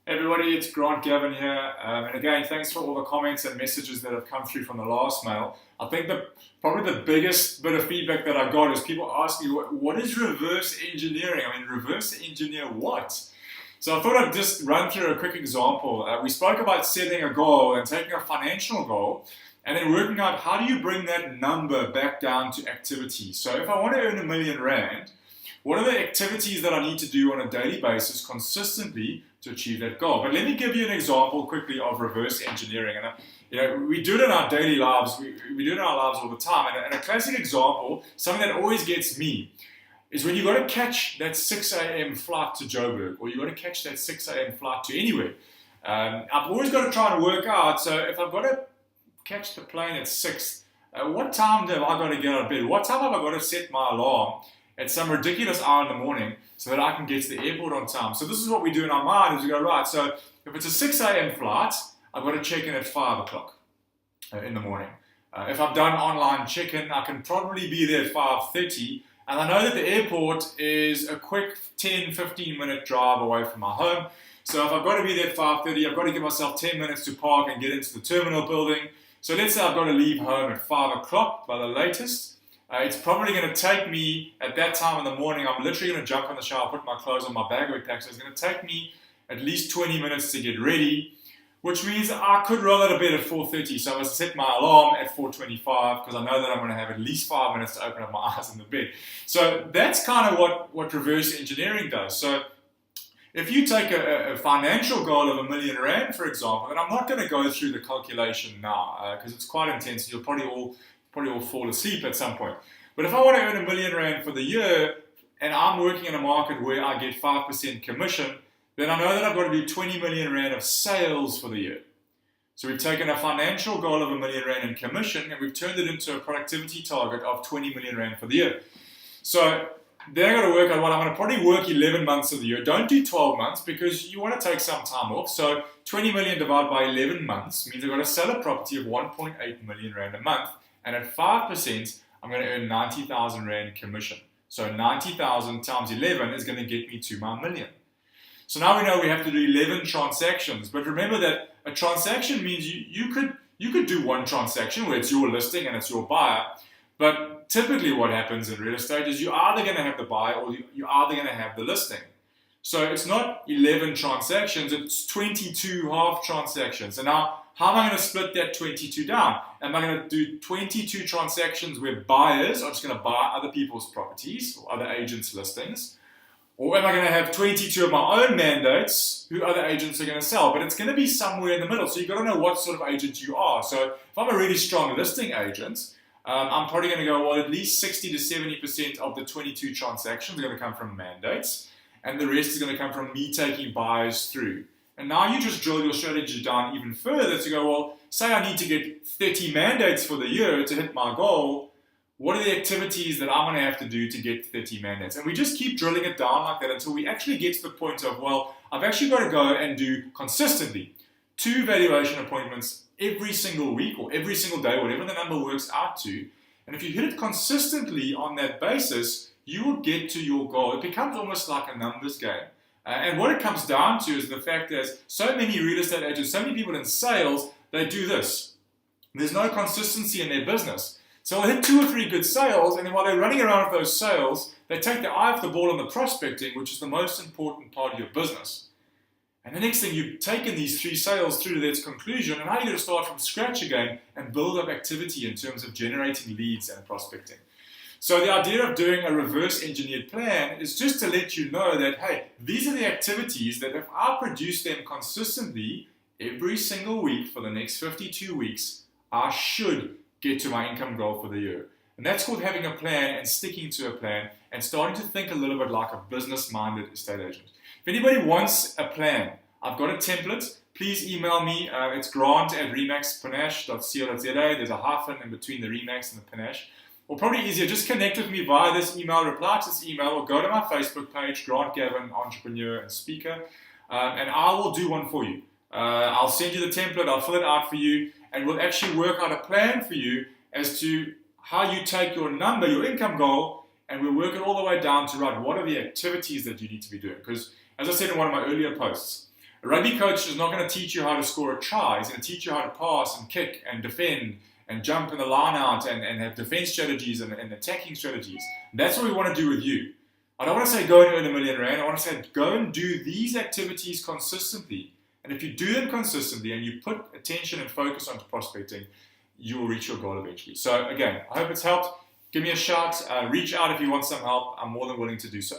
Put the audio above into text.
Hey everybody, it's Gavin here. And again, thanks for all the comments and messages that have come through from the last mail. I think probably the biggest bit of feedback that I got is people asking, what is reverse engineering? I mean, reverse engineer what? So I thought I'd just run through a quick example. We spoke about setting a goal and taking a financial goal and then working out how do you bring that number back down to activity. So if I want to earn R1,000,000, what are the activities that I need to do on a daily basis consistently to achieve that goal? But let me give you an example quickly of reverse engineering. And we do it in our daily lives. We do it in our lives all the time. And a classic example, something that always gets me, is when you've got to catch that 6 a.m. flight to Joburg, or you've got to catch that 6 a.m. flight to anywhere. I've always got to try and work out, so if I've got to catch the plane at 6, what time have I got to get out of bed? What time have I got to set my alarm at some ridiculous hour in the morning so that I can get to the airport on time? So this is what we do in our mind, is we go, right, so if it's a 6 a.m. flight, I've got to check in at 5 o'clock in the morning. If I've done online check-in, I can probably be there at 5:30, and I know that the airport is a quick 10, 15-minute drive away from my home. So if I've got to be there at 5:30, I've got to give myself 10 minutes to park and get into the terminal building. So let's say I've got to leave home at 5 o'clock by the latest. It's probably going to take me, at that time in the morning, I'm literally going to jump in the shower, put my clothes on my bag pack, so it's going to take me at least 20 minutes to get ready, which means I could roll out of bed at 4:30, so I must set my alarm at 4:25, because I know that I'm going to have at least 5 minutes to open up my eyes in the bed. So that's kind of what reverse engineering does. So if you take a financial goal of R1,000,000, for example, and I'm not going to go through the calculation now, because it's quite intense, and you'll probably all fall asleep at some point. But if I want to earn R1,000,000 for the year, and I'm working in a market where I get 5% commission, then I know that I've got to do 20 million rand of sales for the year. So we've taken a financial goal of R1,000,000 in commission, and we've turned it into a productivity target of 20 million rand for the year. So then I've got to work out, well, I'm going to probably work 11 months of the year. Don't do 12 months, because you want to take some time off. So 20 million divided by 11 months means I've got to sell a property of 1.8 million rand a month. And at 5%, I'm going to earn 90,000 rand commission. So 90,000 times 11 is going to get me to my million. So now we know we have to do 11 transactions. But remember that a transaction means you could do one transaction where it's your listing and it's your buyer. But typically what happens in real estate is you're either going to have the buyer or you're either going to have the listing. So it's not 11 transactions, it's 22 half transactions. And now, how am I going to split that 22 down? Am I going to do 22 transactions where buyers are just going to buy other people's properties or other agents' listings? Or am I going to have 22 of my own mandates who other agents are going to sell? But it's going to be somewhere in the middle. So you've got to know what sort of agent you are. So if I'm a really strong listing agent, I'm probably going to go, well, at least 60 to 70% of the 22 transactions are going to come from mandates, and the rest is going to come from me taking buyers through. And now you just drill your strategy down even further to go, well, say I need to get 30 mandates for the year to hit my goal. What are the activities that I'm going to have to do to get 30 mandates? And we just keep drilling it down like that until we actually get to the point of, well, I've actually got to go and do consistently 2 valuation appointments every single week or every single day, whatever the number works out to. And if you hit it consistently on that basis, you will get to your goal. It becomes almost like a numbers game. And what it comes down to is the fact that so many real estate agents, so many people in sales, they do this. There's no consistency in their business. So they'll hit 2 or 3 good sales, and then while they're running around with those sales, they take their eye off the ball on the prospecting, which is the most important part of your business. And the next thing, you've taken these 3 sales through to their conclusion, and now you're going to start from scratch again and build up activity in terms of generating leads and prospecting. So the idea of doing a reverse engineered plan is just to let you know that, hey, these are the activities that if I produce them consistently every single week for the next 52 weeks, I should get to my income goal for the year. And that's called having a plan and sticking to a plan and starting to think a little bit like a business-minded estate agent. If anybody wants a plan, I've got a template. Please email me. It's grant@remaxpanache.co.za. There's a hyphen in between the Remax and the Panache. Or probably easier, just connect with me via this email, reply to this email, or go to my Facebook page, Grant Gavin, Entrepreneur and Speaker, and I will do one for you. I'll send you the template, I'll fill it out for you, and we'll actually work out a plan for you as to how you take your number, your income goal, and we'll work it all the way down to, right, what are the activities that you need to be doing? Because, as I said in one of my earlier posts, A rugby coach is not going to teach you how to score a try. He's going to teach you how to pass and kick and defend and jump in the line out and have defense strategies and attacking strategies. That's what we want to do with you. I don't want to say go and earn R1 million. I want to say go and do these activities consistently. And if you do them consistently and you put attention and focus onto prospecting, you will reach your goal eventually. So again, I hope it's helped. Give me a shout. Reach out if you want some help. I'm more than willing to do so.